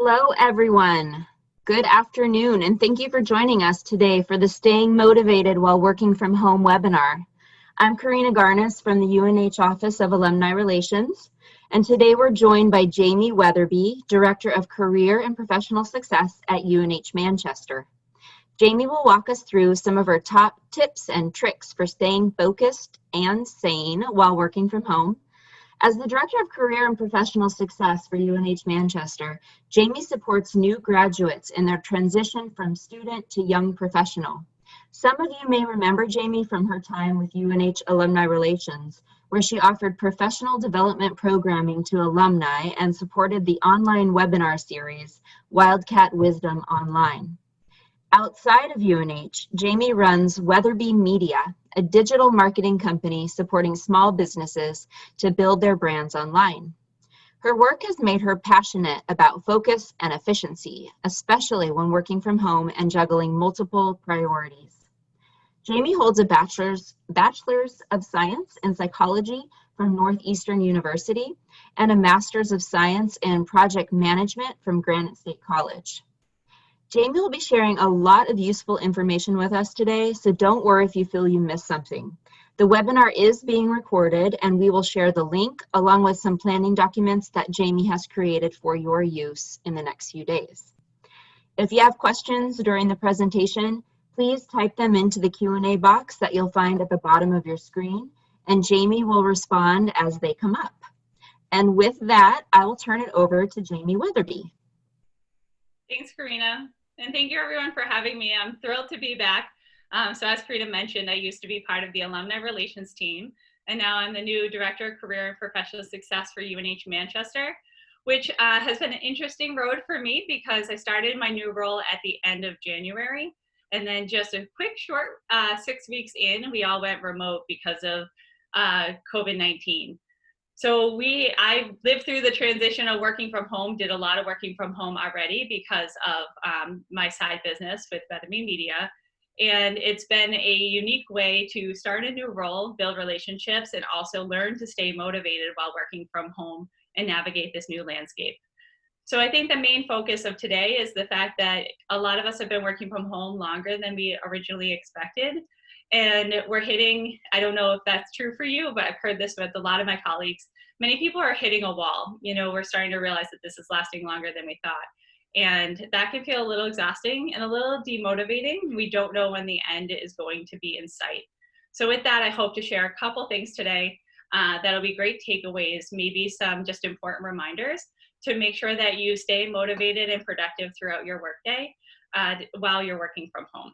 Hello, everyone. Good afternoon, and thank you for joining us today for the Staying Motivated While Working from Home webinar. I'm Karina Garnis from the UNH Office of Alumni Relations, and today we're joined by Jaime Weatherby, Director of Career and Professional Success at UNH Manchester. Jaime will walk us through some of her top tips and tricks for staying focused and sane while working from home. As the Director of Career and Professional Success for UNH Manchester, Jaime supports new graduates in their transition from student to young professional. Some of you may remember Jaime from her time with UNH Alumni Relations, where she offered professional development programming to alumni and supported the online webinar series, Wildcat Wisdom Online. Outside of UNH, Jaime runs Weatherby Media, a digital marketing company supporting small businesses to build their brands online. Her work has made her passionate about focus and efficiency, especially when working from home and juggling multiple priorities. Jaime holds a bachelor's of science in psychology from Northeastern University and a master's of science in project management from Granite State College. Jaime will be sharing a lot of useful information with us today, so don't worry if you feel you missed something. The webinar is being recorded, and we will share the link along with some planning documents that Jaime has created for your use in the next few days. If you have questions during the presentation, please type them into the Q&A box that you'll find at the bottom of your screen, and Jaime will respond as they come up. And with that, I will turn it over to Jaime Weatherby. Thanks, Karina. And thank you everyone for having me. I'm thrilled to be back. So as Karina mentioned, I used to be part of the Alumni Relations team, and now I'm the new Director of Career and Professional Success for UNH Manchester, which has been an interesting road for me because I started my new role at the end of January. And then just a quick short 6 weeks in, we all went remote because of COVID-19. So I lived through the transition of working from home, did a lot of working from home already because of my side business with Weatherby Media. And it's been a unique way to start a new role, build relationships, and also learn to stay motivated while working from home and navigate this new landscape. So I think the main focus of today is the fact that a lot of us have been working from home longer than we originally expected. And we're hitting, I don't know if that's true for you, but I've heard this with a lot of my colleagues. Many people are hitting a wall. We're starting to realize that this is lasting longer than we thought. And that can feel a little exhausting and a little demotivating. We don't know when the end is going to be in sight. So with that, I hope to share a couple things today that'll be great takeaways, maybe some just important reminders to make sure that you stay motivated and productive throughout your workday while you're working from home.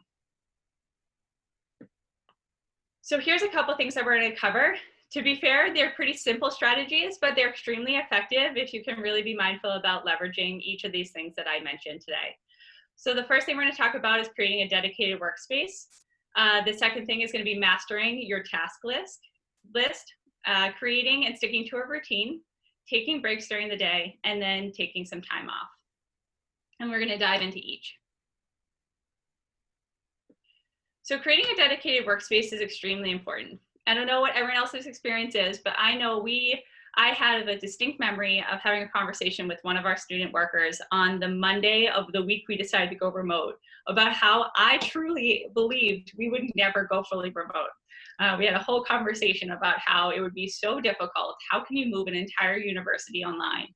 So here's a couple things that we're going to cover. To be fair, they're pretty simple strategies, but they're extremely effective if you can really be mindful about leveraging each of these things that I mentioned today. So the first thing we're going to talk about is creating a dedicated workspace. The second thing is going to be mastering your task list, creating and sticking to a routine, taking breaks during the day, and then taking some time off. And we're going to dive into each. So creating a dedicated workspace is extremely important. I don't know what everyone else's experience is, but I know I have a distinct memory of having a conversation with one of our student workers on the Monday of the week we decided to go remote about how I truly believed we would never go fully remote. We had a whole conversation about how it would be so difficult. How can you move an entire university online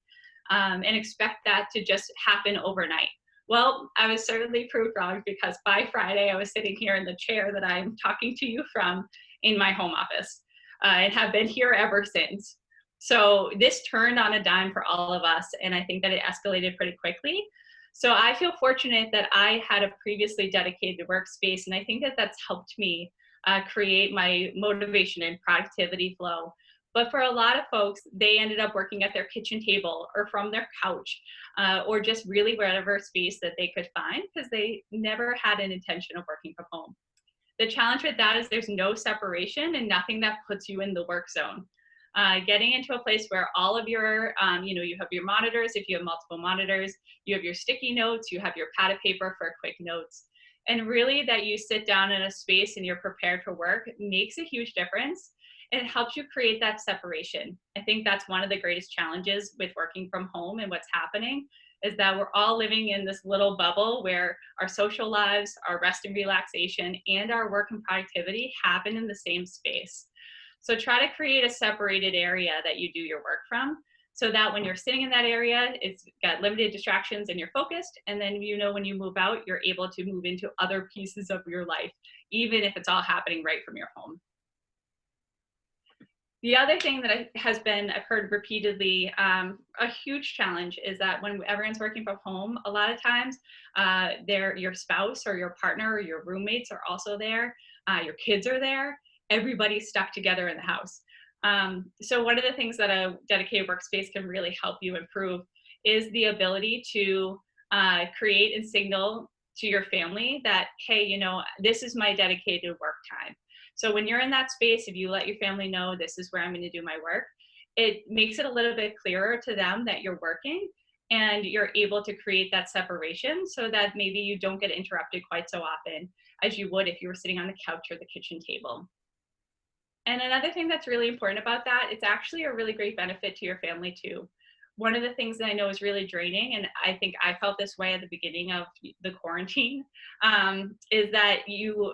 and expect that to just happen overnight? Well, I was certainly proved wrong because by Friday, I was sitting here in the chair that I'm talking to you from in my home office and have been here ever since. So this turned on a dime for all of us, and I think that it escalated pretty quickly. So I feel fortunate that I had a previously dedicated workspace, and I think that that's helped me create my motivation and productivity flow. But for a lot of folks, they ended up working at their kitchen table or from their couch or just really wherever space that they could find because they never had an intention of working from home. The challenge with that is there's no separation and nothing that puts you in the work zone. Getting into a place where all of your, you have your monitors, if you have multiple monitors, you have your sticky notes, you have your pad of paper for quick notes. And really that you sit down in a space and you're prepared for work makes a huge difference. And it helps you create that separation. I think that's one of the greatest challenges with working from home and what's happening is that we're all living in this little bubble where our social lives, our rest and relaxation, and our work and productivity happen in the same space. So try to create a separated area that you do your work from, so that when you're sitting in that area, it's got limited distractions and you're focused. And then, you know, when you move out, you're able to move into other pieces of your life, even if it's all happening right from your home. The other thing that I've heard repeatedly, a huge challenge is that when everyone's working from home, a lot of times your spouse or your partner or your roommates are also there, your kids are there, everybody's stuck together in the house. So one of the things that a dedicated workspace can really help you improve is the ability to create and signal to your family that, hey, you know, this is my dedicated work time. So when you're in that space, if you let your family know this is where I'm going to do my work, it makes it a little bit clearer to them that you're working, and you're able to create that separation so that maybe you don't get interrupted quite so often as you would if you were sitting on the couch or the kitchen table. And another thing that's really important about that, it's actually a really great benefit to your family too. One of the things that I know is really draining, and I think I felt this way at the beginning of the quarantine, is that you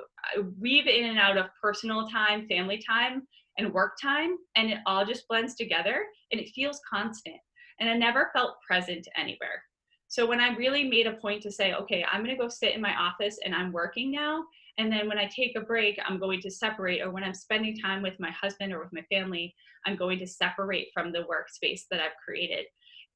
weave in and out of personal time, family time, and work time, and it all just blends together, and it feels constant. And I never felt present anywhere. So when I really made a point to say, okay, I'm going to go sit in my office and I'm working now, and then when I take a break, I'm going to separate, or when I'm spending time with my husband or with my family, I'm going to separate from the workspace that I've created.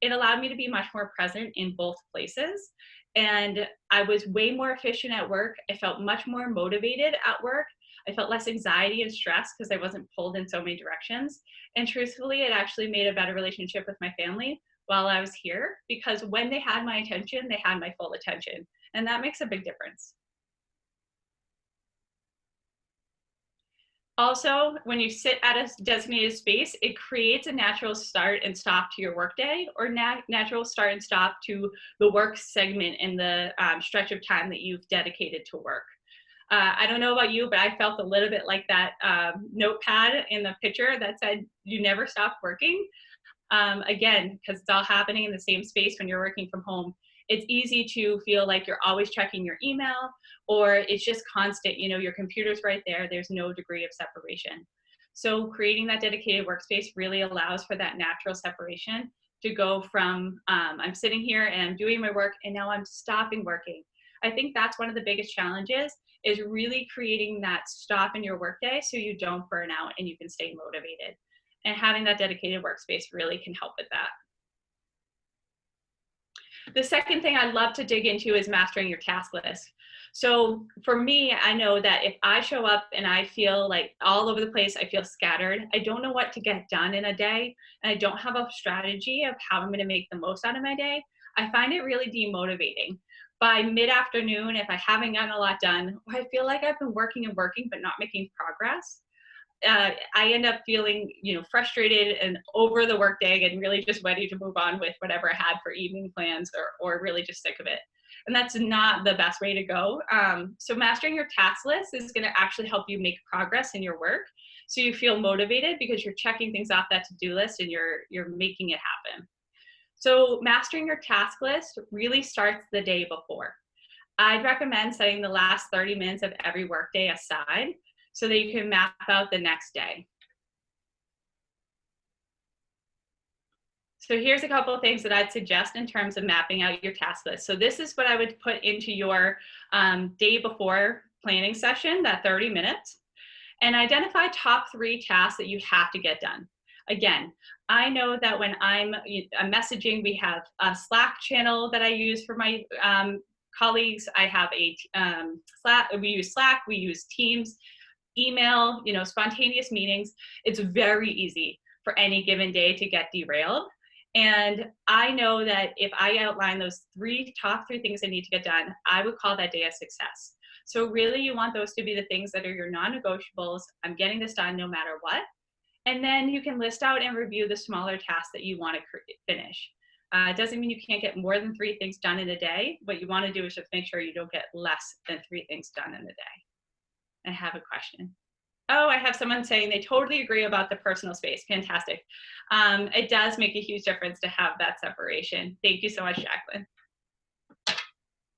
It allowed me to be much more present in both places. And I was way more efficient at work. I felt much more motivated at work. I felt less anxiety and stress because I wasn't pulled in so many directions. And truthfully, it actually made a better relationship with my family while I was here, because when they had my attention, they had my full attention. And that makes a big difference. Also, when you sit at a designated space, it creates a natural start and stop to your workday, or natural start and stop to the work segment in the stretch of time that you've dedicated to work. I don't know about you, but I felt a little bit like that notepad in the picture that said, you never stop working. Again, because it's all happening in the same space when you're working from home. It's easy to feel like you're always checking your email, or it's just constant, you know, your computer's right there, there's no degree of separation. So creating that dedicated workspace really allows for that natural separation to go from I'm sitting here and I'm doing my work and now I'm stopping working. I think that's one of the biggest challenges, is really creating that stop in your workday so you don't burn out and you can stay motivated. And having that dedicated workspace really can help with that. The second thing I'd love to dig into is mastering your task list. So for me, I know that if I show up and I feel like all over the place, I feel scattered, I don't know what to get done in a day, and I don't have a strategy of how I'm going to make the most out of my day, I find it really demotivating. By mid-afternoon, if I haven't gotten a lot done, or I feel like I've been working and working but not making progress, I end up feeling, you know, frustrated and over the workday and really just ready to move on with whatever I had for evening plans, or really just sick of it. And that's not the best way to go. So mastering your task list is going to actually help you make progress in your work, so you feel motivated because you're checking things off that to-do list and you're making it happen. So mastering your task list really starts the day before. I'd recommend setting the last 30 minutes of every workday aside so that you can map out the next day. So here's a couple of things that I'd suggest in terms of mapping out your task list. So this is what I would put into your day before planning session, that 30 minutes, and identify top 3 tasks that you have to get done. Again, I know that when I'm messaging, we have a Slack channel that I use for my colleagues. I have a Slack, we use Slack, we use Teams, email, you know, spontaneous meetings. It's very easy for any given day to get derailed. And I know that if I outline those top three things I need to get done, I would call that day a success. So really you want those to be the things that are your non-negotiables. I'm getting this done no matter what. And then you can list out and review the smaller tasks that you want to finish. It doesn't mean you can't get more than 3 things done in a day. What you want to do is just make sure you don't get less than 3 things done in a day. I have a question. Oh, I have someone saying they totally agree about the personal space. Fantastic. It does make a huge difference to have that separation. Thank you so much, Jacqueline.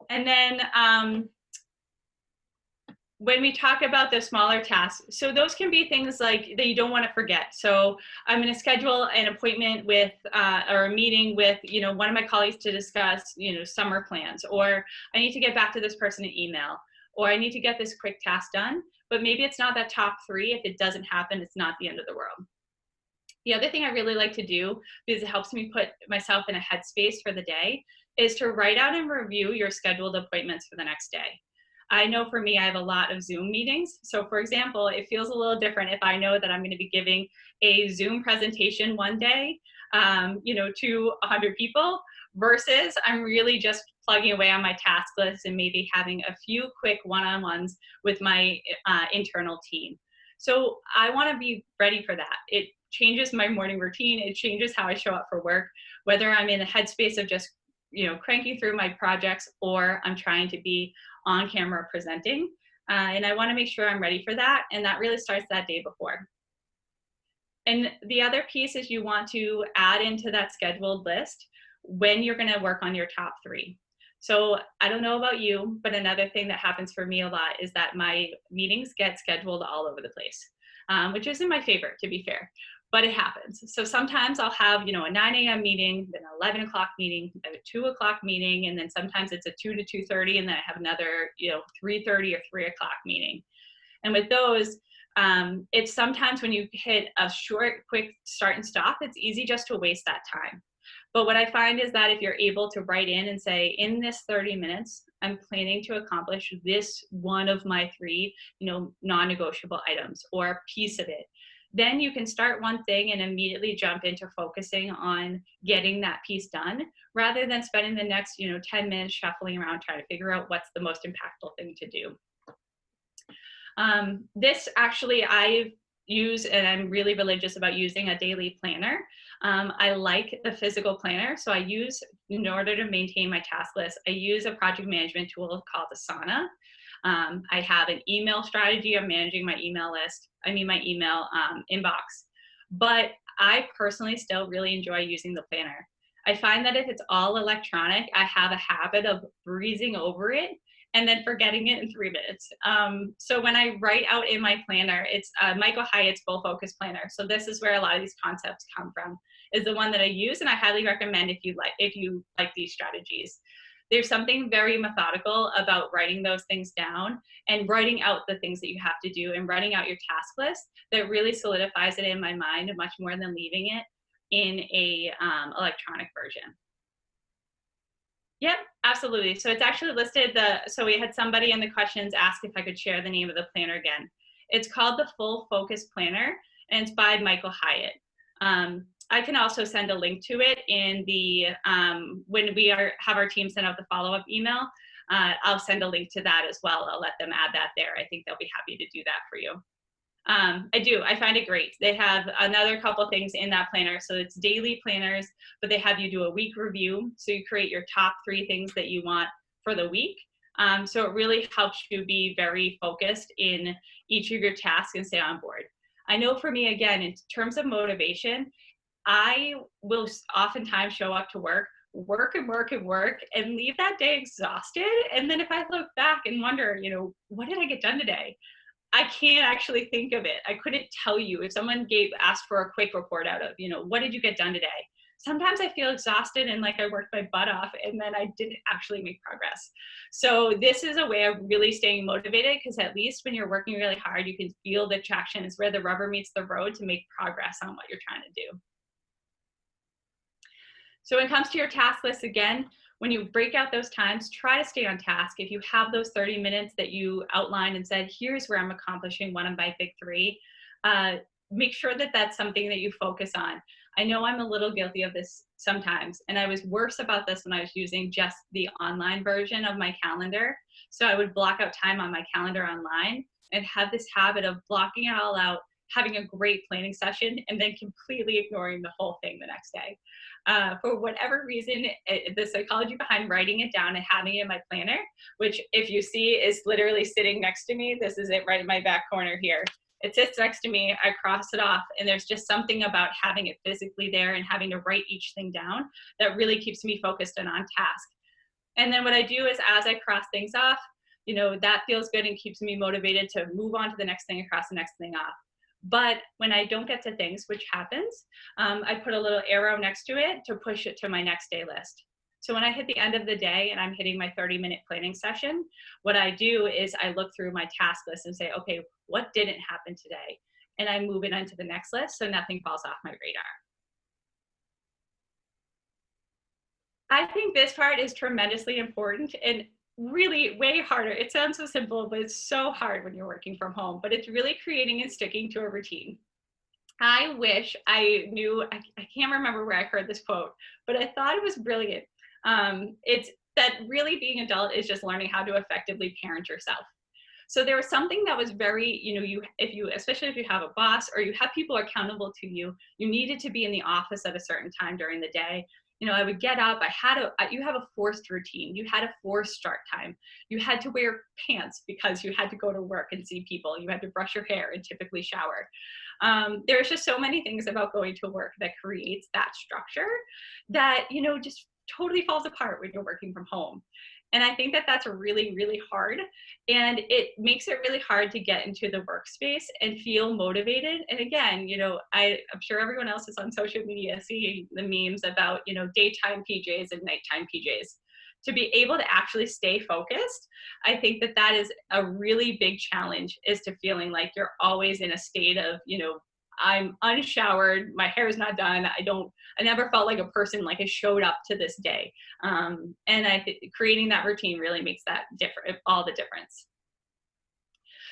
And then when we talk about the smaller tasks, so those can be things like that you don't want to forget. So I'm going to schedule an appointment with or a meeting with, one of my colleagues to discuss, summer plans, or I need to get back to this person in email, or I need to get this quick task done. But maybe it's not that top 3. If it doesn't happen, it's not the end of the world. The other thing I really like to do, because it helps me put myself in a headspace for the day, is to write out and review your scheduled appointments for the next day. I know for me, I have a lot of Zoom meetings. So for example, it feels a little different if I know that I'm going to be giving a Zoom presentation one day, to 100 people, versus I'm really just plugging away on my task list and maybe having a few quick one-on-ones with my internal team. So I want to be ready for that. It changes my morning routine. It changes how I show up for work, whether I'm in a headspace of just, cranking through my projects, or I'm trying to be on camera presenting. And I want to make sure I'm ready for that. And that really starts that day before. And the other piece is you want to add into that scheduled list when you're going to work on your top 3. So I don't know about you, but another thing that happens for me a lot is that my meetings get scheduled all over the place, which isn't my favorite, to be fair, but it happens. So sometimes I'll have, a 9 a.m. meeting, then an 11 o'clock meeting, then a 2 o'clock meeting, and then sometimes it's a 2 to 2:30, and then I have another, 3:30 or 3 o'clock meeting. And with those, it's sometimes when you hit a short, quick start and stop, it's easy just to waste that time. But what I find is that if you're able to write in and say, in this 30 minutes, I'm planning to accomplish this one of my 3, non-negotiable items, or a piece of it, then you can start one thing and immediately jump into focusing on getting that piece done, rather than spending the next, 10 minutes shuffling around trying to figure out what's the most impactful thing to do. This actually I use, and I'm really religious about using, a daily planner. I like the physical planner. So I use, in order to maintain my task list, I use a project management tool called Asana. I have an email strategy of managing my email list. My email inbox. But I personally still really enjoy using the planner. I find that if it's all electronic, I have a habit of breezing over it and then forgetting it in 3 minutes. So when I write out in my planner, it's Michael Hyatt's Full Focus Planner. So this is where a lot of these concepts come from, is the one that I use, and I highly recommend if you like these strategies. There's something very methodical about writing those things down and writing out the things that you have to do and writing out your task list that really solidifies it in my mind much more than leaving it in a electronic version. Yep, absolutely. So it's actually listed, so we had somebody in the questions ask if I could share the name of the planner again. It's called the Full Focus Planner, and it's by Michael Hyatt. I can also send a link to it in the, when we have our team send out the follow-up email, I'll send a link to that as well. I'll let them add that there. I think they'll be happy to do that for you. I find it great. They have another couple things in that planner. So it's daily planners, but they have you do a week review. So you create your top 3 things that you want for the week. So it really helps you be very focused in each of your tasks and stay on board. I know for me, again, in terms of motivation, I will oftentimes show up to work and leave that day exhausted. And then if I look back and wonder, what did I get done today? I can't actually think of it. I couldn't tell you. If someone asked for a quick report out of, what did you get done today? Sometimes I feel exhausted and like I worked my butt off and then I didn't actually make progress. So this is a way of really staying motivated, because at least when you're working really hard, you can feel the traction is where the rubber meets the road to make progress on what you're trying to do. So when it comes to your task list, again, when you break out those times, try to stay on task. If you have those 30 minutes that you outlined and said, here's where I'm accomplishing one of my big 3, make sure that that's something that you focus on. I know I'm a little guilty of this sometimes, and I was worse about this when I was using just the online version of my calendar. So I would block out time on my calendar online and have this habit of blocking it all out, having a great planning session, and then completely ignoring the whole thing the next day. For whatever reason, the psychology behind writing it down and having it in my planner, which if you see is literally sitting next to me, this is it right in my back corner here. It sits next to me, I cross it off, and there's just something about having it physically there and having to write each thing down that really keeps me focused and on task. And then what I do is, as I cross things off, that feels good and keeps me motivated to move on to the next thing and cross the next thing off. But when I don't get to things, which happens, I put a little arrow next to it to push it to my next day list. So when I hit the end of the day and I'm hitting my 30-minute planning session, what I do is I look through my task list and say, okay, what didn't happen today? And I move it onto the next list so nothing falls off my radar. I think this part is tremendously important and really way harder. It sounds so simple, but it's so hard when you're working from home, but it's really creating and sticking to a routine. I wish I knew, I can't remember where I heard this quote, but I thought it was brilliant. It's that really being an adult is just learning how to effectively parent yourself. So there was something that was very, especially if you have a boss or you have people accountable to you, you needed to be in the office at a certain time during the day. I would get up, you have a forced routine. You had a forced start time. You had to wear pants because you had to go to work and see people. You had to brush your hair and typically shower. There's just so many things about going to work that creates that structure that, just totally falls apart when you're working from home. And I think that that's really, really hard. And it makes it really hard to get into the workspace and feel motivated. And again, I'm sure everyone else is on social media seeing the memes about, daytime PJs and nighttime PJs. To be able to actually stay focused, I think that that is a really big challenge, is to feeling like you're always in a state of, I'm unshowered, my hair is not done. I never felt like a person like I showed up to this day. And I think creating that routine really makes that all the difference.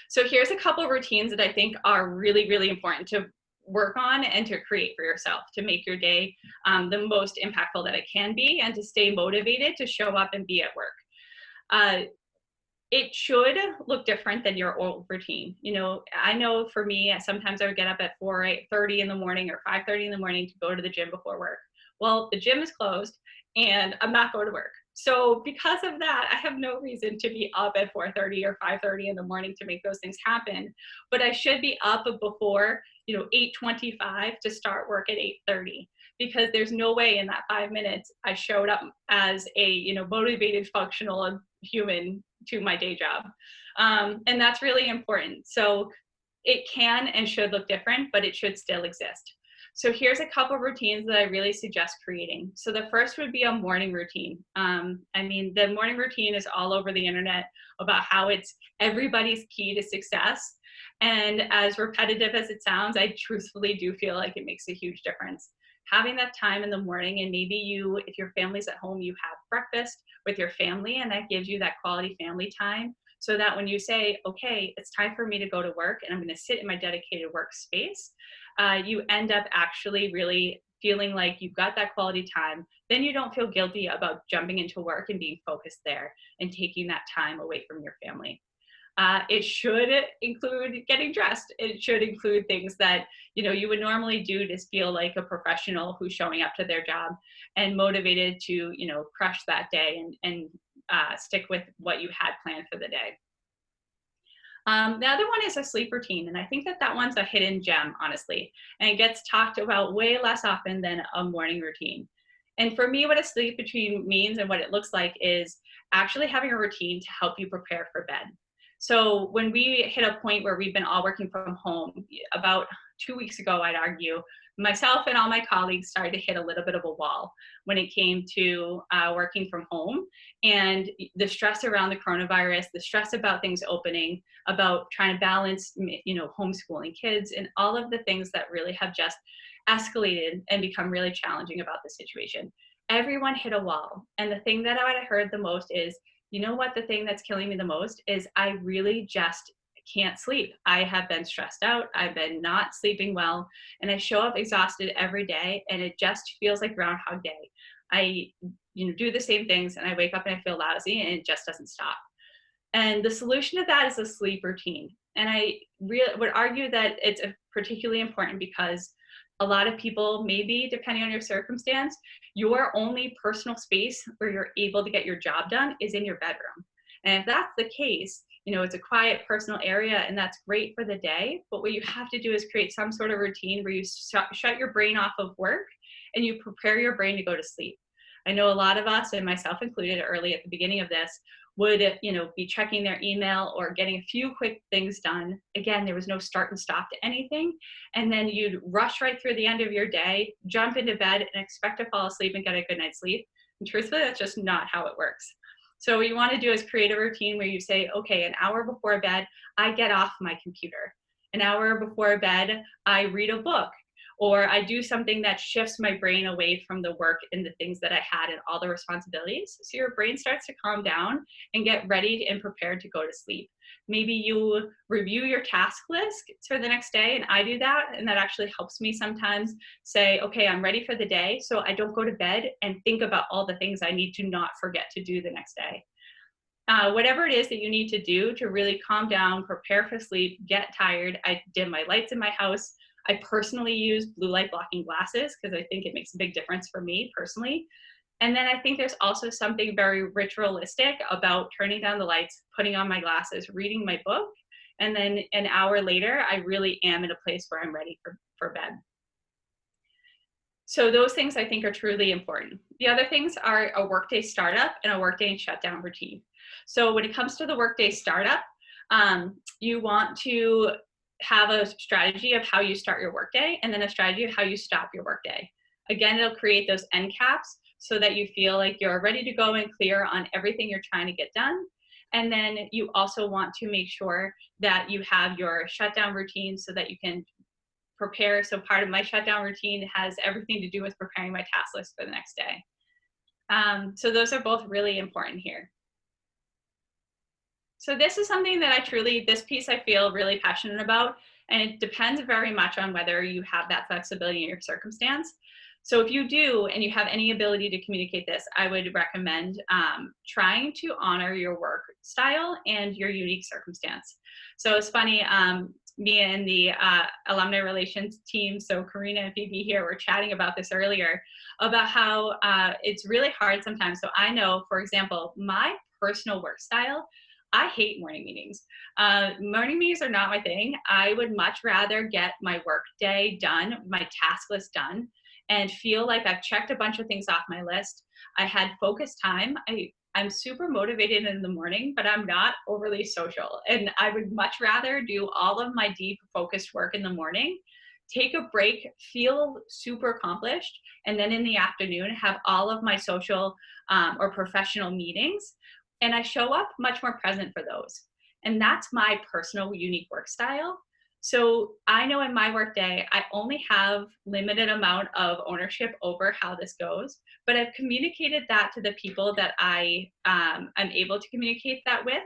So here's a couple of routines that I think are really, really important to work on and to create for yourself to make your day the most impactful that it can be and to stay motivated to show up and be at work. It should look different than your old routine. I know for me, sometimes I would get up at 4:30 in the morning or 5:30 in the morning to go to the gym before work. Well, the gym is closed and I'm not going to work. So because of that, I have no reason to be up at 4:30 or 5:30 in the morning to make those things happen. But I should be up before, 8:25 to start work at 8:30. Because there's no way in that 5 minutes I showed up as a motivated, functional human to my day job. And that's really important. So it can and should look different, but it should still exist. So here's a couple of routines that I really suggest creating. So the first would be a morning routine. The morning routine is all over the internet about how it's everybody's key to success. And as repetitive as it sounds, I truthfully do feel like it makes a huge difference. Having that time in the morning, and maybe if your family's at home, you have breakfast with your family, and that gives you that quality family time, so that when you say, okay, it's time for me to go to work and I'm going to sit in my dedicated workspace, you end up actually really feeling like you've got that quality time. Then you don't feel guilty about jumping into work and being focused there and taking that time away from your family. It should include getting dressed. It should include things that you would normally do to feel like a professional who's showing up to their job and motivated to crush that day and stick with what you had planned for the day. The other one is a sleep routine, and I think that one's a hidden gem, honestly, and it gets talked about way less often than a morning routine. And for me, what a sleep routine means and what it looks like is actually having a routine to help you prepare for bed. So when we hit a point where we've been all working from home, about 2 weeks ago, I'd argue, myself and all my colleagues started to hit a little bit of a wall when it came to working from home, and the stress around the coronavirus, the stress about things opening, about trying to balance, homeschooling kids, and all of the things that really have just escalated and become really challenging about the situation. Everyone hit a wall. And the thing that I heard the most is, the thing that's killing me the most is I really just can't sleep. I have been stressed out. I've been not sleeping well, and I show up exhausted every day, and it just feels like Groundhog Day. I do the same things, and I wake up and I feel lousy, and it just doesn't stop. And the solution to that is a sleep routine. And I really would argue that it's particularly important because a lot of people, maybe depending on your circumstance, your only personal space where you're able to get your job done is in your bedroom. And if that's the case, it's a quiet personal area and that's great for the day. But what you have to do is create some sort of routine where you shut your brain off of work and you prepare your brain to go to sleep. I know a lot of us, and myself included early at the beginning of this, would be checking their email or getting a few quick things done. Again, there was no start and stop to anything. And then you'd rush right through the end of your day, jump into bed and expect to fall asleep and get a good night's sleep. And truthfully, that's just not how it works. So what you want to do is create a routine where you say, okay, an hour before bed, I get off my computer. An hour before bed, I read a book. Or I do something that shifts my brain away from the work and the things that I had and all the responsibilities. So your brain starts to calm down and get ready and prepared to go to sleep. Maybe you review your task list for the next day, and I do that, and that actually helps me sometimes say, okay, I'm ready for the day, so I don't go to bed and think about all the things I need to not forget to do the next day. Whatever it is that you need to do to really calm down, prepare for sleep, get tired. I dim my lights in my house. I personally use blue light blocking glasses because I think it makes a big difference for me personally. And then I think there's also something very ritualistic about turning down the lights, putting on my glasses, reading my book, and then an hour later, I really am in a place where I'm ready for bed. So those things I think are truly important. The other things are a workday startup and a workday shutdown routine. So when it comes to the workday startup, you want to have a strategy of how you start your workday and then a strategy of how you stop your workday. Again, it'll create those end caps so that you feel like you're ready to go and clear on everything you're trying to get done. And then you also want to make sure that you have your shutdown routine so that you can prepare. So part of my shutdown routine has everything to do with preparing my task list for the next day. So those are both really important here. So this is something that this piece I feel really passionate about, and it depends very much on whether you have that flexibility in your circumstance. So if you do, and you have any ability to communicate this, I would recommend trying to honor your work style and your unique circumstance. So it's funny, me and the alumni relations team, so Karina and Phoebe here, were chatting about this earlier, about how it's really hard sometimes. So I know, for example, my personal work style, I hate morning meetings. Morning meetings are not my thing. I would much rather get my work day done, my task list done, and feel like I've checked a bunch of things off my list. I had focused time. I'm super motivated in the morning, but I'm not overly social. And I would much rather do all of my deep focused work in the morning, take a break, feel super accomplished, and then in the afternoon have all of my social or professional meetings. And I show up much more present for those. And that's my personal unique work style. So I know in my work day, I only have limited amount of ownership over how this goes, but I've communicated that to the people that I'm able to communicate that with.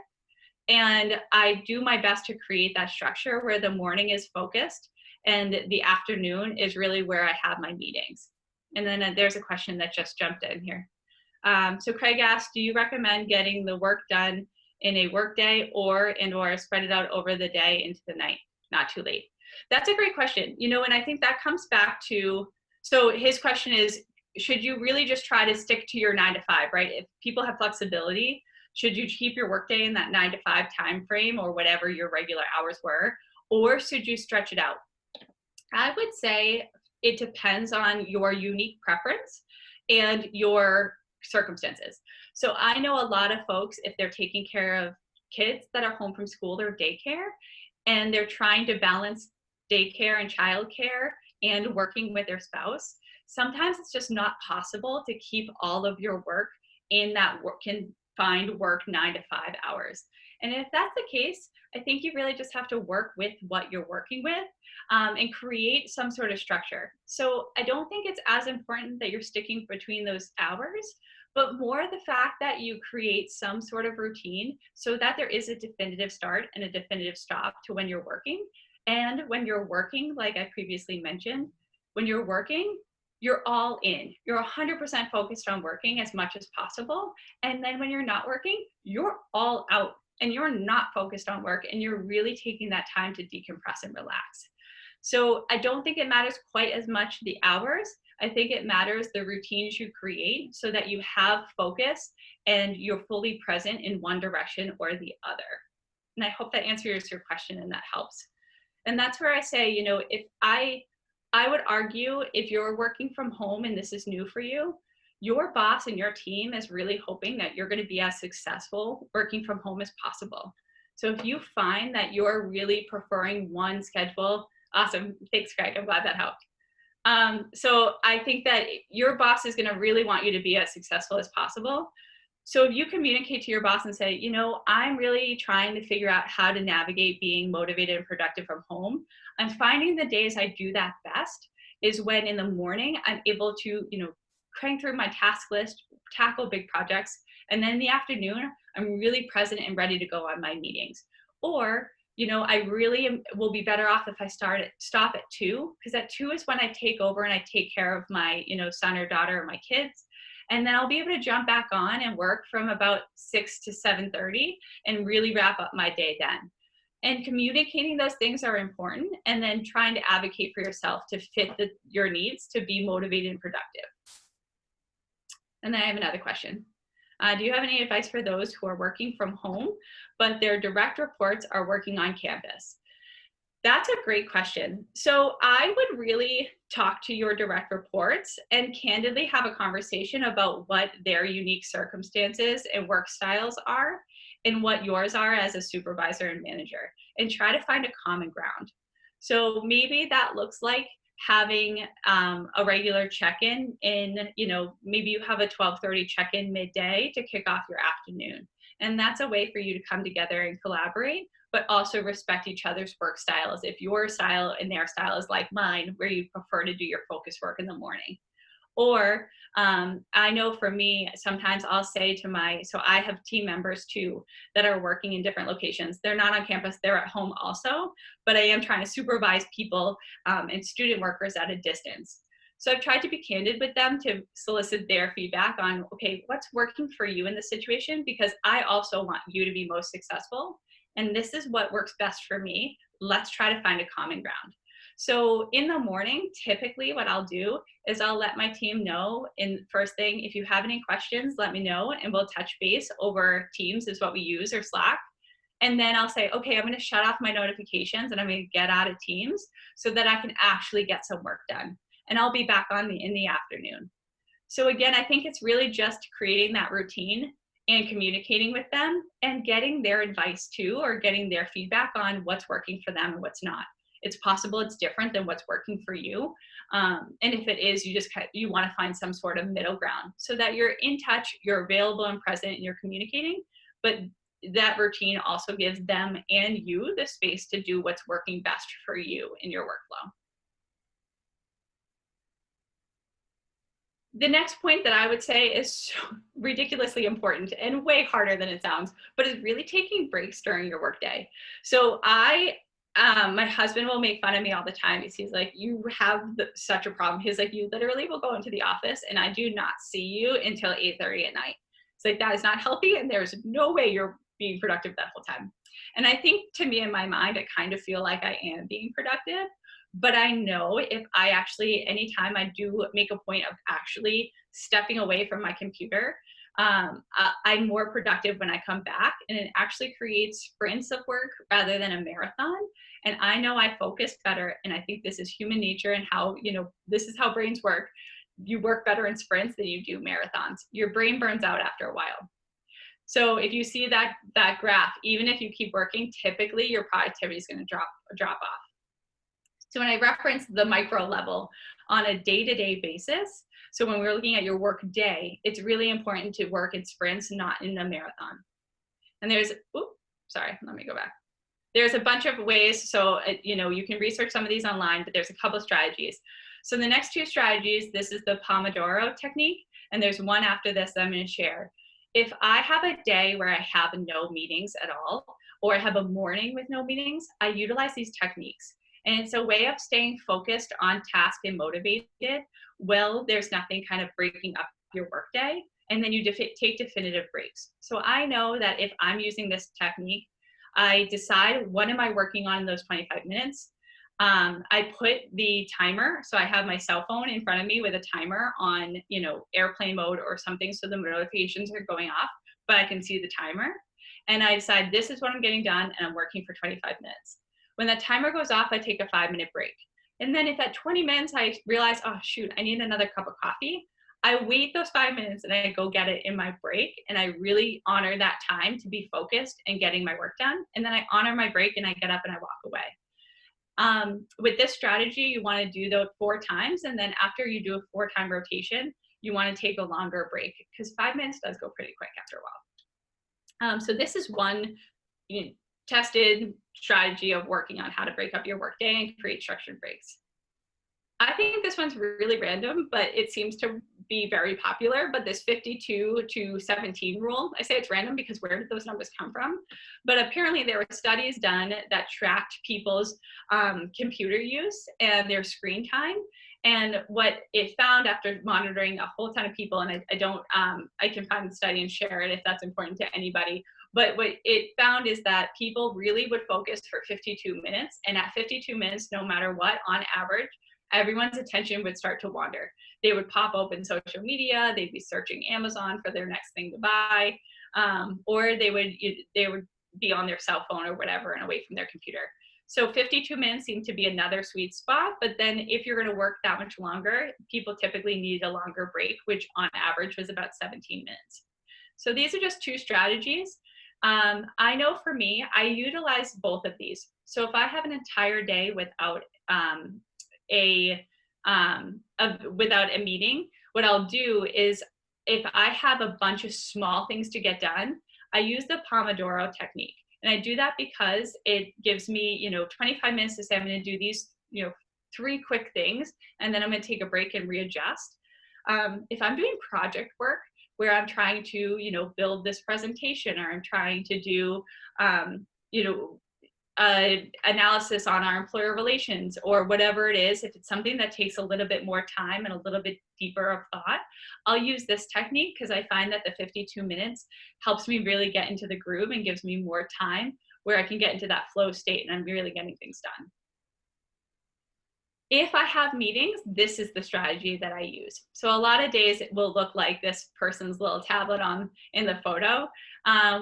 And I do my best to create that structure where the morning is focused and the afternoon is really where I have my meetings. And then there's a question that just jumped in here. So Craig asked, do you recommend getting the work done in a work day or spread it out over the day into the night, not too late? That's a great question. And I think that comes back to, so his question is, should you really just try to stick to your 9 to 5, right? If people have flexibility, should you keep your workday in that 9 to 5 time frame or whatever your regular hours were, or should you stretch it out? I would say it depends on your unique preference and your circumstances. So I know a lot of folks, if they're taking care of kids that are home from school or daycare, and they're trying to balance daycare and childcare and working with their spouse, sometimes it's just not possible to keep all of your work in that confined work 9 to 5 hours. And if that's the case, I think you really just have to work with what you're working with and create some sort of structure. So I don't think it's as important that you're sticking between those hours, but more the fact that you create some sort of routine so that there is a definitive start and a definitive stop to when you're working. And when you're working, like I previously mentioned, when you're working, you're all in. You're 100% focused on working as much as possible. And then when you're not working, you're all out and you're not focused on work and you're really taking that time to decompress and relax. So I don't think it matters quite as much the hours, I think it matters the routines you create so that you have focus and you're fully present in one direction or the other. And I hope that answers your question and that helps. And that's where I say, you know, if I would argue if you're working from home and this is new for you, your boss and your team is really hoping that you're going to be as successful working from home as possible. So if you find that you're really preferring one schedule, awesome. Thanks, Greg. I'm glad that helped. So I think that your boss is going to really want you to be as successful as possible. So if you communicate to your boss and say, you know, I'm really trying to figure out how to navigate being motivated and productive from home. I'm finding the days I do that best is when in the morning I'm able to, you know, crank through my task list, tackle big projects. And then in the afternoon, I'm really present and ready to go on my meetings. Or, you know, I really will be better off if I stop at 2, because at 2 is when I take over and I take care of my, you know, son or daughter or my kids. And then I'll be able to jump back on and work from about 6 to 7:30 and really wrap up my day then. And communicating those things are important, and then trying to advocate for yourself to fit your needs to be motivated and productive. And then I have another question. Do you have any advice for those who are working from home, but their direct reports are working on campus? That's a great question. So I would really talk to your direct reports and candidly have a conversation about what their unique circumstances and work styles are and what yours are as a supervisor and manager, and try to find a common ground. So maybe that looks like having a regular check-in you know, maybe you have a 12:30 check-in midday to kick off your afternoon. And that's a way for you to come together and collaborate, but also respect each other's work styles. If your style and their style is like mine, where you prefer to do your focus work in the morning. Or I know for me, sometimes I'll say to so I have team members too that are working in different locations. They're not on campus, they're at home also, but I am trying to supervise people and student workers at a distance. So I've tried to be candid with them to solicit their feedback on, okay, what's working for you in this situation? Because I also want you to be most successful. And this is what works best for me. Let's try to find a common ground. So in the morning, typically what I'll do is I'll let my team know in first thing, if you have any questions, let me know and we'll touch base over Teams is what we use, or Slack. And then I'll say, okay, I'm going to shut off my notifications and I'm going to get out of Teams so that I can actually get some work done. And I'll be back on in the afternoon. So again, I think it's really just creating that routine and communicating with them and getting their advice too, or getting their feedback on what's working for them and what's not. It's possible it's different than what's working for you. And if it is, you want to find some sort of middle ground so that you're in touch, you're available and present, and you're communicating, but that routine also gives them and you the space to do what's working best for you in your workflow. The next point that I would say is so ridiculously important and way harder than it sounds, but is really taking breaks during your workday. So my husband will make fun of me all the time. He's like, you have such a problem. He's like, you literally will go into the office and I do not see you until 8:30 at night. It's like, that is not healthy and there's no way you're being productive that whole time. And I think to me in my mind, I kind of feel like I am being productive. But I know if I actually, anytime I do make a point of actually stepping away from my computer, I'm more productive when I come back, and it actually creates sprints of work rather than a marathon. And I know I focus better, and I think this is human nature and how, you know, this is how brains work. You work better in sprints than you do marathons. Your brain burns out after a while. So if you see that graph, even if you keep working, typically your productivity is going to drop off. So when I reference the micro level on a day-to-day basis, so when we're looking at your work day, it's really important to work in sprints, not in a marathon. And there's a bunch of ways. So, you know, you can research some of these online, but there's a couple of strategies. So the next two strategies, this is the Pomodoro Technique, and there's one after this that I'm going to share. If I have a day where I have no meetings at all, or I have a morning with no meetings, I utilize these techniques. And it's a way of staying focused on task and motivated while there's nothing kind of breaking up your workday. And then you take definitive breaks. So I know that if I'm using this technique, I decide what am I working on in those 25 minutes. I put the timer, so I have my cell phone in front of me with a timer on, airplane mode or something, so the notifications are going off, but I can see the timer. And I decide this is what I'm getting done, and I'm working for 25 minutes. When that timer goes off, I take a 5-minute break. And then if at 20 minutes I realize, oh shoot, I need another cup of coffee, I wait those 5 minutes and I go get it in my break, and I really honor that time to be focused and getting my work done. And then I honor my break and I get up and I walk away. With this strategy, you want to do those 4 times, and then after you do a 4-time rotation, you want to take a longer break, because 5 minutes does go pretty quick after a while. So this is one tested strategy of working on how to break up your workday and create structured breaks. I think this one's really random, but it seems to be very popular. But this 52 to 17 rule, I say it's random because where did those numbers come from? But apparently there were studies done that tracked people's computer use and their screen time. And what it found after monitoring a whole ton of people, and I can find the study and share it if that's important to anybody. But what it found is that people really would focus for 52 minutes. And at 52 minutes, no matter what, on average, everyone's attention would start to wander. They would pop open social media, they'd be searching Amazon for their next thing to buy, or they would be on their cell phone or whatever and away from their computer. So 52 minutes seemed to be another sweet spot, but then if you're gonna work that much longer, people typically need a longer break, which on average was about 17 minutes. So these are just 2 strategies. I know for me, I utilize both of these. So if I have an entire day without without a meeting, what I'll do is if I have a bunch of small things to get done, I use the Pomodoro Technique. And I do that because it gives me, 25 minutes to say, I'm going to do these, 3 quick things, and then I'm going to take a break and readjust. If I'm doing project work where I'm trying to, build this presentation, or I'm trying to do, analysis on our employer relations or whatever it is, if it's something that takes a little bit more time and a little bit deeper of thought, I'll use this technique because I find that the 52 minutes helps me really get into the groove and gives me more time where I can get into that flow state and I'm really getting things done. If I have meetings, this is the strategy that I use. So a lot of days it will look like this person's little tablet in the photo,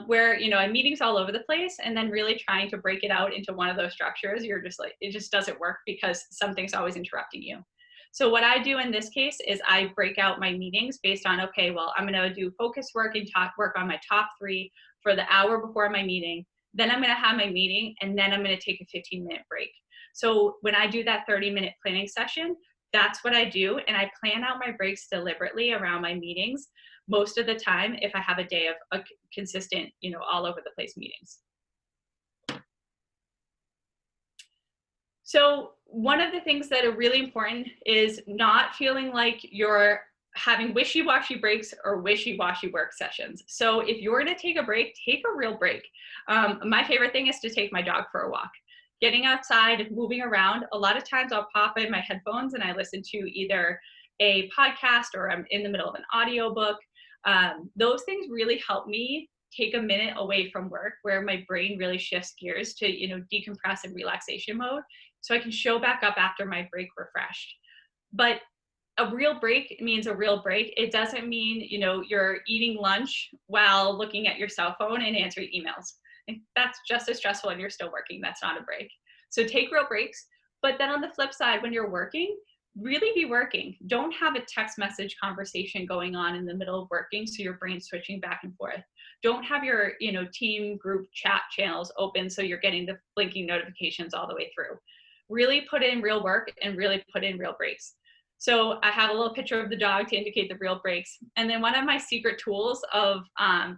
where a meeting's all over the place, and then really trying to break it out into one of those structures, you're just like, it just doesn't work because something's always interrupting you. So what I do in this case is I break out my meetings based on, okay, well, I'm going to do focus work and work on my top 3 for the hour before my meeting. Then I'm going to have my meeting, and then I'm going to take a 15-minute break. So when I do that 30-minute planning session, that's what I do. And I plan out my breaks deliberately around my meetings most of the time if I have a day of a consistent, all over the place meetings. So one of the things that are really important is not feeling like you're having wishy-washy breaks or wishy-washy work sessions. So if you're going to take a break, take a real break. My favorite thing is to take my dog for a walk. Getting outside, moving around. A lot of times I'll pop in my headphones and I listen to either a podcast or I'm in the middle of an audiobook. Those things really help me take a minute away from work where my brain really shifts gears to, decompress and relaxation mode so I can show back up after my break refreshed. But a real break means a real break. It doesn't mean, you're eating lunch while looking at your cell phone and answering emails. That's just as stressful and you're still working. That's not a break. So take real breaks. But then on the flip side, when you're working, really be working. Don't have a text message conversation going on in the middle of working so your brain's switching back and forth. Don't have your team group chat channels open so you're getting the blinking notifications all the way through. Really put in real work and really put in real breaks. So I have a little picture of the dog to indicate the real breaks. And then one of my secret tools of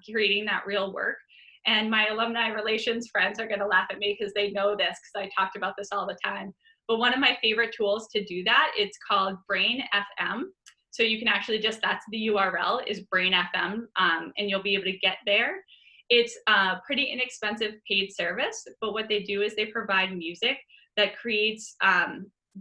creating that real work, and my alumni relations friends are going to laugh at me because they know this because I talked about this all the time. But one of my favorite tools to do that, it's called Brain FM. So you can actually that's the URL is Brain FM, and you'll be able to get there. It's a pretty inexpensive paid service, but what they do is they provide music that creates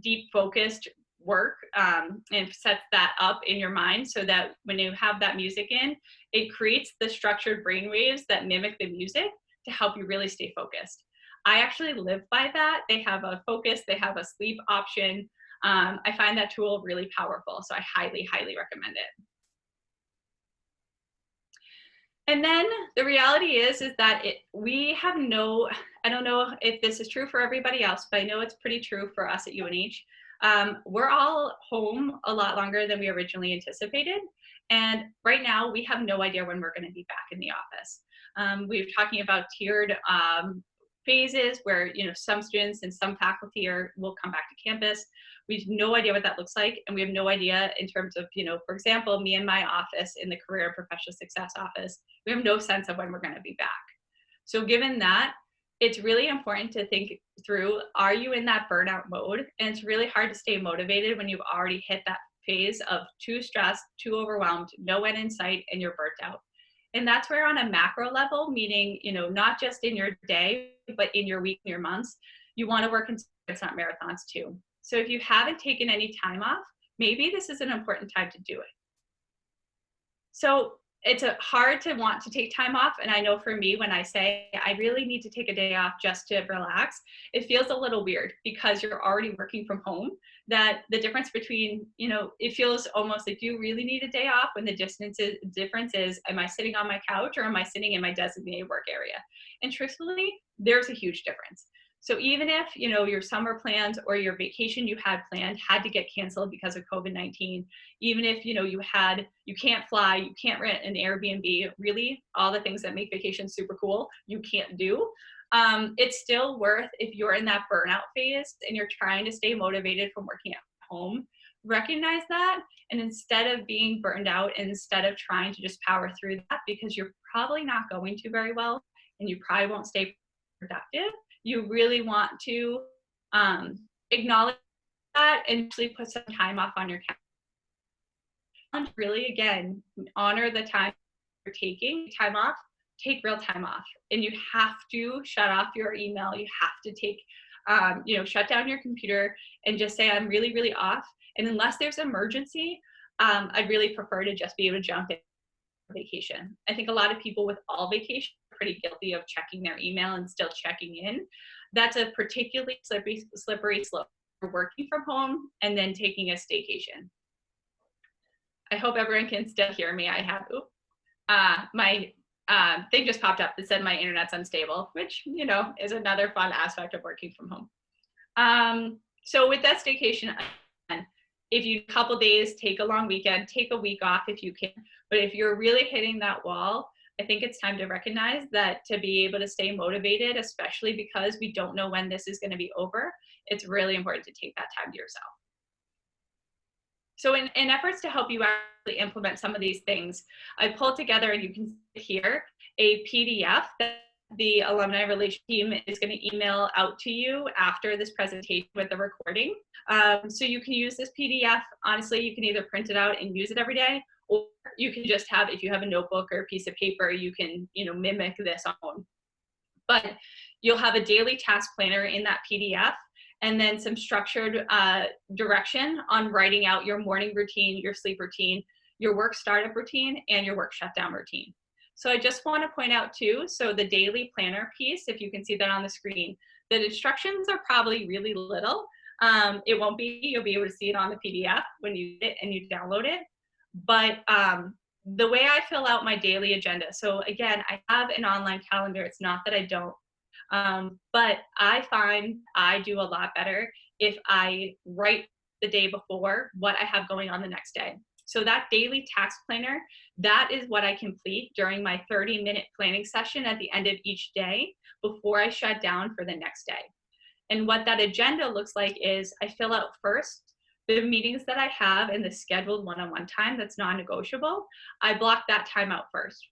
deep focused work and sets that up in your mind so that when you have that music in, it creates the structured brain waves that mimic the music to help you really stay focused. I actually live by that. They have a focus, they have a sleep option. I find that tool really powerful, so I highly, highly recommend it. And then the reality is that we have no, I don't know if this is true for everybody else, but I know it's pretty true for us at UNH. We're all home a lot longer than we originally anticipated. And right now we have no idea when we're going to be back in the office. We're talking about tiered phases where, you know, some students and some faculty will come back to campus. We have no idea what that looks like. And we have no idea in terms of, you know, for example, me and my office in the Career and Professional Success office, we have no sense of when we're going to be back. So given that, it's really important to think through, are you in that burnout mode? And it's really hard to stay motivated when you've already hit that phase of too stressed, too overwhelmed, no end in sight, and you're burnt out. And that's where on a macro level, meaning, you know, not just in your day, but in your week and your months, you want to work in it's not marathons too. So if you haven't taken any time off, maybe this is an important time to do it. So it's hard to want to take time off. And I know for me, when I say I really need to take a day off just to relax, it feels a little weird because you're already working from home. That the difference between, you know, it feels almost like you really need a day off when the difference is, am I sitting on my couch or am I sitting in my designated work area? And truthfully, there's a huge difference. So even if, you know, your summer plans or your vacation you had planned had to get canceled because of COVID-19, even if, you know, you can't fly, you can't rent an Airbnb, really all the things that make vacation super cool, you can't do. It's still worth, if you're in that burnout phase and you're trying to stay motivated from working at home, recognize that. And instead of being burned out, and instead of trying to just power through that, because you're probably not going to very well and you probably won't stay productive, you really want to acknowledge that and actually put some time off on your calendar. Really, again, honor the time you're taking time off. Take real time off, and you have to shut off your email. You have to take, you know, shut down your computer and just say, I'm really, really off. And unless there's an emergency, I'd really prefer to just be able to jump in vacation. I think a lot of people with all vacation are pretty guilty of checking their email and still checking in. That's a particularly slippery slope for working from home and then taking a staycation. I hope everyone can still hear me. I have, my thing just popped up that said my internet's unstable, which, you know, is another fun aspect of working from home. So with that staycation, if you a couple days, take a long weekend, take a week off if you can. But if you're really hitting that wall, I think it's time to recognize that to be able to stay motivated, especially because we don't know when this is going to be over, it's really important to take that time to yourself. So in efforts to help you actually implement some of these things, I pulled together, and you can see here, a PDF that the alumni relations team is going to email out to you after this presentation with the recording. So you can use this PDF. Honestly, you can either print it out and use it every day, or you can just have, if you have a notebook or a piece of paper, you can, you know, mimic this on. But you'll have a daily task planner in that PDF, and then some structured direction on writing out your morning routine, your sleep routine, your work startup routine, and your work shutdown routine. So I just want to point out too, so the daily planner piece, if you can see that on the screen, the instructions are probably really little. It won't be, you'll be able to see it on the PDF when you get it and you download it. But the way I fill out my daily agenda, so again, I have an online calendar. It's not that I don't. But I find I do a lot better if I write the day before what I have going on the next day. So that daily task planner, that is what I complete during my 30-minute planning session at the end of each day before I shut down for the next day. And what that agenda looks like is I fill out first the meetings that I have and the scheduled one-on-one time that's non-negotiable. I block that time out first.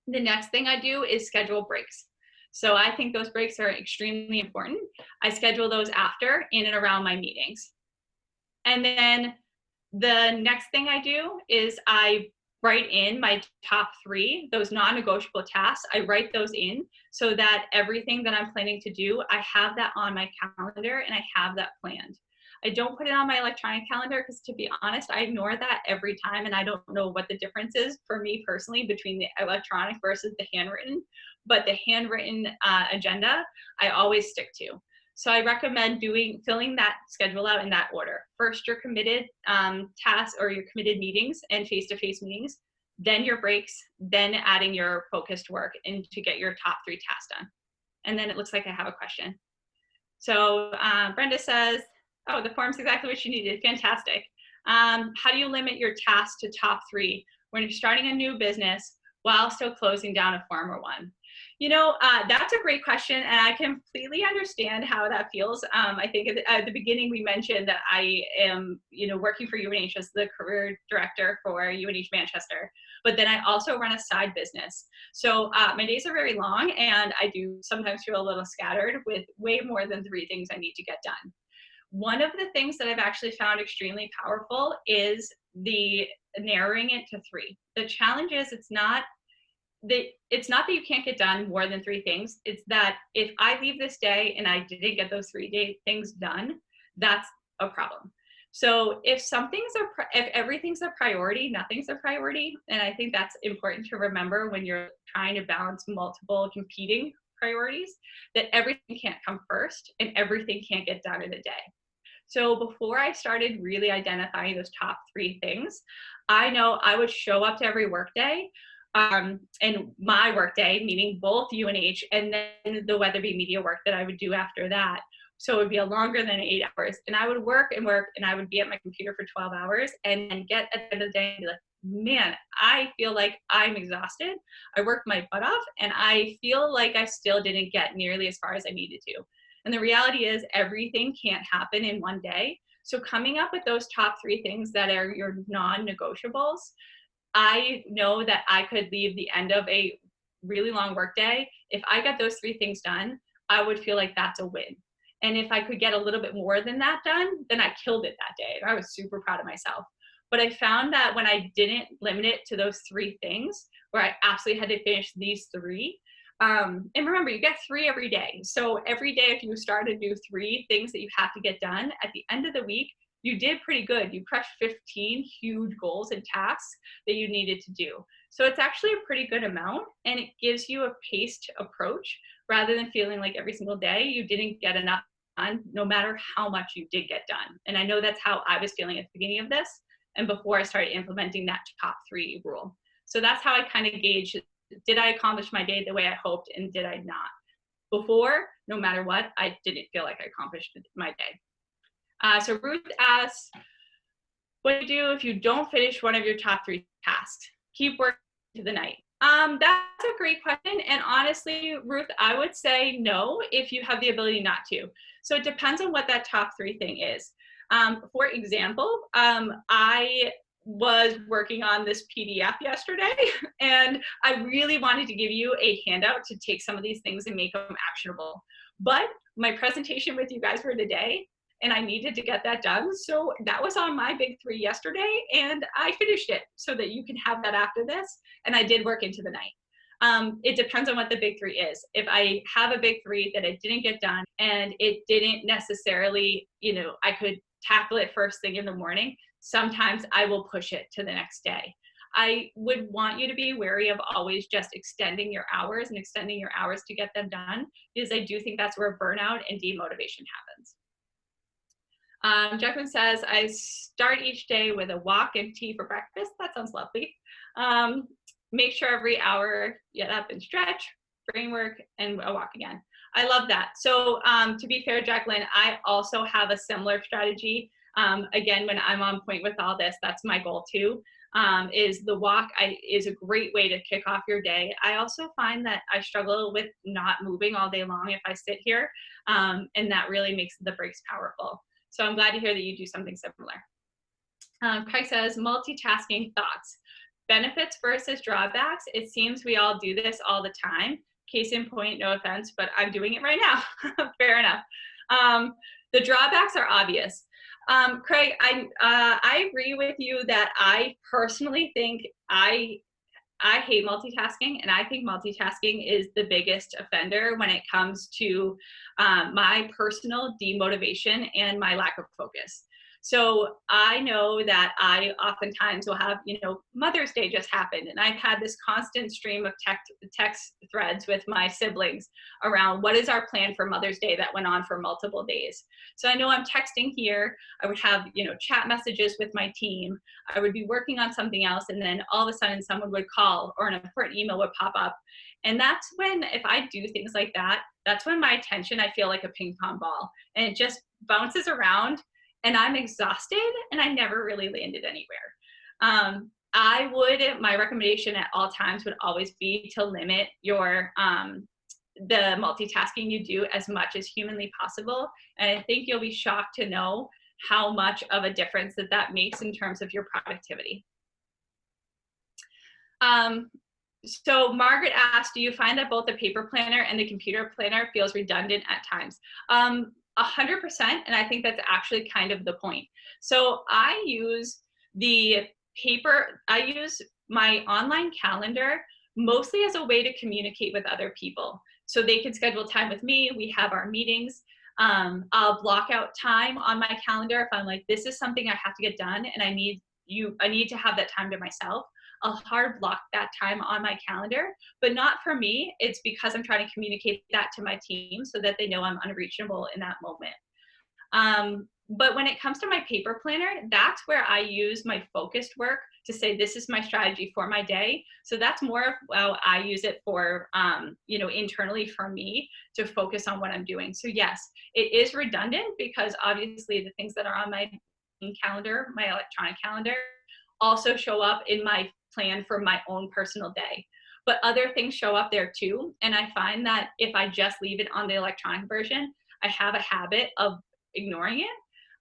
The next thing I do is schedule breaks. So I think those breaks are extremely important. I schedule those after, in and around my meetings. And then the next thing I do is I write in my top 3, those non-negotiable tasks. I write those in so that everything that I'm planning to do, I have that on my calendar and I have that planned. I don't put it on my electronic calendar because, to be honest, I ignore that every time, and I don't know what the difference is for me personally between the electronic versus the handwritten. But the handwritten agenda, I always stick to. So I recommend filling that schedule out in that order. First, your committed tasks or your committed meetings and face-to-face meetings, then your breaks, then adding your focused work and to get your top 3 tasks done. And then it looks like I have a question. So Brenda says, oh, the form's exactly what you needed. Fantastic. How do you limit your tasks to top 3 when you're starting a new business while still closing down a former one? You know, that's a great question, and I completely understand how that feels. I think at the beginning we mentioned that I am, working for UNH as the career director for UNH Manchester, but then I also run a side business. So my days are very long, and I do sometimes feel a little scattered with way more than 3 things I need to get done. One of the things that I've actually found extremely powerful is the narrowing it to 3. The challenge is it's not that you can't get done more than 3 things. It's that if I leave this day and I didn't get those 3 things done, that's a problem. So if everything's a priority, nothing's a priority. And I think that's important to remember when you're trying to balance multiple competing priorities, that everything can't come first and everything can't get done in a day. So before I started really identifying those top 3 things, I know I would show up to every workday, and my workday, meaning both UNH and then the Weatherby media work that I would do after that. So it would be a longer than 8 hours. And I would work and I would be at my computer for 12 hours and then get at the end of the day and be like, man, I feel like I'm exhausted. I worked my butt off and I feel like I still didn't get nearly as far as I needed to. And the reality is everything can't happen in one day. So coming up with those top 3 things that are your non-negotiables, I know that I could leave the end of a really long workday. If I got those 3 things done, I would feel like that's a win. And if I could get a little bit more than that done, then I killed it that day. And I was super proud of myself. But I found that when I didn't limit it to those 3 things, where I absolutely had to finish these 3, and remember, you get 3 every day. So every day, if you start to do 3 things that you have to get done, at the end of the week, you did pretty good. You crushed 15 huge goals and tasks that you needed to do. So it's actually a pretty good amount, and it gives you a paced approach rather than feeling like every single day you didn't get enough done, no matter how much you did get done. And I know that's how I was feeling at the beginning of this and before I started implementing that top 3 rule. So that's how I kind of gauge, did I accomplish my day the way I hoped and did I not? Before, no matter what, I didn't feel like I accomplished my day. So Ruth asks, what do you do if you don't finish one of your top 3 tasks? Keep working to the night. That's a great question. And honestly, Ruth, I would say no if you have the ability not to. So it depends on what that top 3 thing is. For example, I was working on this PDF yesterday, and I really wanted to give you a handout to take some of these things and make them actionable. But my presentation with you guys for today, and I needed to get that done. So that was on my big 3 yesterday, and I finished it so that you can have that after this. And I did work into the night. It depends on what the big 3 is. If I have a big 3 that I didn't get done and it didn't necessarily, I could tackle it first thing in the morning, sometimes I will push it to the next day. I would want you to be wary of always just extending your hours to get them done, because I do think that's where burnout and demotivation happens. Jacqueline says, I start each day with a walk and tea for breakfast. That sounds lovely. Make sure every hour get up and stretch, brain work, and a walk again. I love that. So to be fair, Jacqueline, I also have a similar strategy. Again, when I'm on point with all this, that's my goal too, is the walk is a great way to kick off your day. I also find that I struggle with not moving all day long if I sit here, and that really makes the breaks powerful. So I'm glad to hear that you do something similar. Craig says, multitasking thoughts. Benefits versus drawbacks. It seems we all do this all the time. Case in point, no offense, but I'm doing it right now. Fair enough. The drawbacks are obvious. Craig, I agree with you that I personally think I I hate multitasking, and I think multitasking is the biggest offender when it comes to my personal demotivation and my lack of focus. So I know that I oftentimes will have, Mother's Day just happened, and I've had this constant stream of text threads with my siblings around what is our plan for Mother's Day that went on for multiple days. So I know I'm texting here, I would have, chat messages with my team, I would be working on something else, and then all of a sudden someone would call or an important email would pop up. And that's when, if I do things like that, that's when my attention, I feel like a ping pong ball, and it just bounces around, and I'm exhausted, and I never really landed anywhere. My recommendation at all times would always be to limit your the multitasking you do as much as humanly possible. And I think you'll be shocked to know how much of a difference that makes in terms of your productivity. So Margaret asked, do you find that both the paper planner and the computer planner feels redundant at times? 100%, and I think that's actually kind of the point. So I use my online calendar mostly as a way to communicate with other people. So they can schedule time with me, we have our meetings. I'll block out time on my calendar if I'm like, this is something I have to get done and I need to have that time to myself. I'll hard block that time on my calendar, but not for me. It's because I'm trying to communicate that to my team so that they know I'm unreachable in that moment. But when it comes to my paper planner, that's where I use my focused work to say, this is my strategy for my day. So that's more of how I use it for, internally for me to focus on what I'm doing. So yes, it is redundant because obviously the things that are on my calendar, my electronic calendar, also show up in my plan for my own personal day. But other things show up there too. And I find that if I just leave it on the electronic version, I have a habit of ignoring it.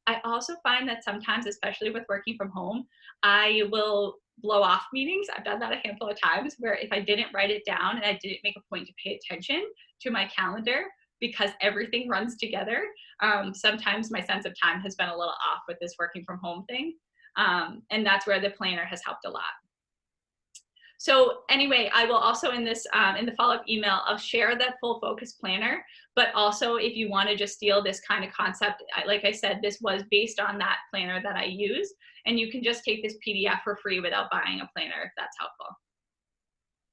I also find that sometimes, especially with working from home, I will blow off meetings. I've done that a handful of times where if I didn't write it down and I didn't make a point to pay attention to my calendar, because everything runs together, sometimes my sense of time has been a little off with this working from home thing. And that's where the planner has helped a lot. So anyway, I will also in this in the follow-up email, I'll share that full focus planner, but also if you want to just steal this kind of concept, like I said, this was based on that planner that I use, and you can just take this PDF for free without buying a planner if that's helpful.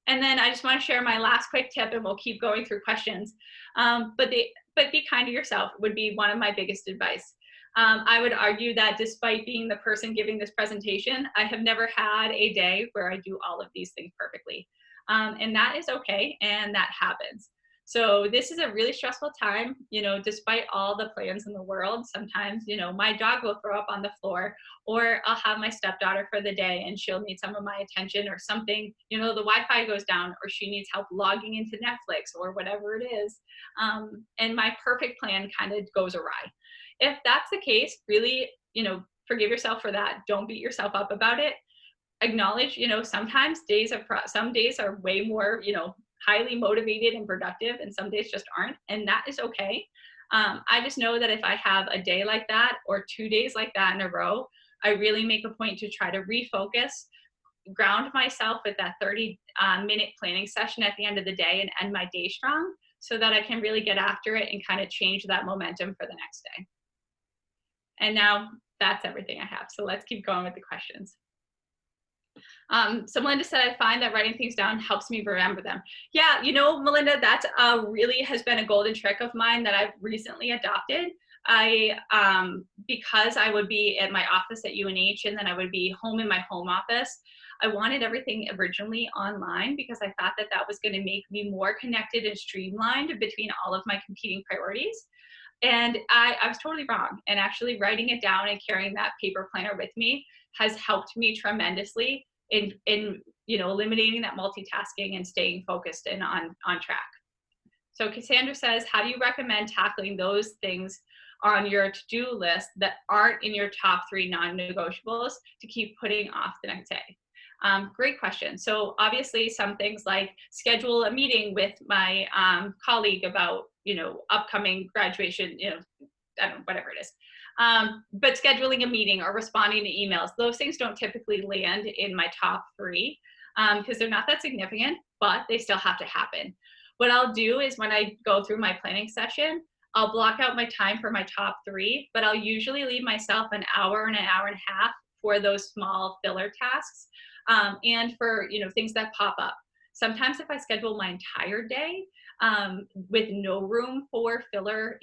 And then I just want to share my last quick tip, and we'll keep going through questions. But be kind to yourself would be one of my biggest advice. I would argue that despite being the person giving this presentation, I have never had a day where I do all of these things perfectly. And that is okay, and that happens. So this is a really stressful time, despite all the plans in the world. Sometimes, my dog will throw up on the floor, or I'll have my stepdaughter for the day and she'll need some of my attention, or something, the Wi-Fi goes down, or she needs help logging into Netflix or whatever it is. And my perfect plan kind of goes awry. If that's the case, really, forgive yourself for that. Don't beat yourself up about it. Acknowledge, sometimes some days are way more, highly motivated and productive, and some days just aren't, and that is okay. I just know that if I have a day like that or 2 days like that in a row, I really make a point to try to refocus, ground myself with that 30-minute planning session at the end of the day and end my day strong, so that I can really get after it and kind of change that momentum for the next day. And now that's everything I have. So let's keep going with the questions. So Melinda said, I find that writing things down helps me remember them. Yeah, Melinda, that's really has been a golden trick of mine that I've recently adopted. Because I would be at my office at UNH and then I would be home in my home office, I wanted everything originally online because I thought that that was going to make me more connected and streamlined between all of my competing priorities. And I was totally wrong. And actually writing it down and carrying that paper planner with me has helped me tremendously in eliminating that multitasking and staying focused and on track. So Cassandra says, how do you recommend tackling those things on your to-do list that aren't in your top 3 non-negotiables to keep putting off the next day? Great question. So obviously some things like schedule a meeting with my colleague about, upcoming graduation, I don't know, whatever it is. But scheduling a meeting or responding to emails, those things don't typically land in my top 3. because they're not that significant, but they still have to happen. What I'll do is when I go through my planning session, I'll block out my time for my top 3, but I'll usually leave myself an hour and a half for those small filler tasks, and for things that pop up. Sometimes if I schedule my entire day with no room for filler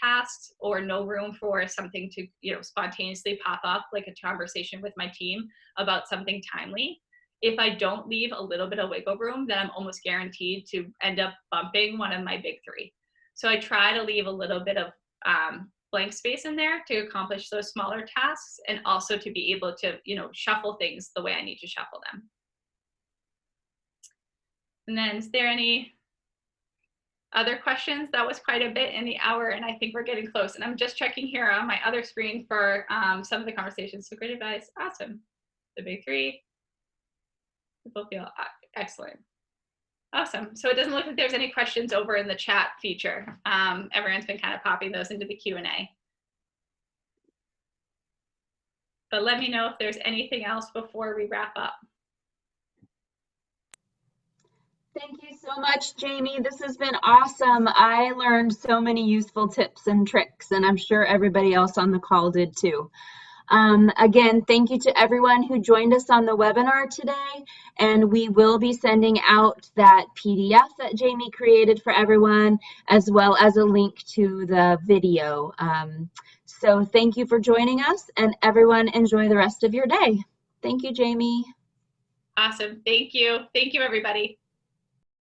tasks, or no room for something to spontaneously pop up, like a conversation with my team about something timely, if I don't leave a little bit of wiggle room, then I'm almost guaranteed to end up bumping one of my big 3. So I try to leave a little bit of blank space in there to accomplish those smaller tasks, and also to be able to shuffle things the way I need to shuffle them. And then, is there any other questions? That was quite a bit in the hour, and I think we're getting close. And I'm just checking here on my other screen for some of the conversations. So great advice, awesome. The big 3, people feel excellent. Awesome. So it doesn't look like there's any questions over in the chat feature. Everyone's been kind of popping those into the Q&A. But let me know if there's anything else before we wrap up. Thank you so much, Jamie. This has been awesome. I learned so many useful tips and tricks, and I'm sure everybody else on the call did too. Again, thank you to everyone who joined us on the webinar today, and we will be sending out that PDF that Jamie created for everyone, as well as a link to the video. So thank you for joining us, and everyone enjoy the rest of your day. Thank you, Jamie. Awesome. Thank you. Thank you, everybody.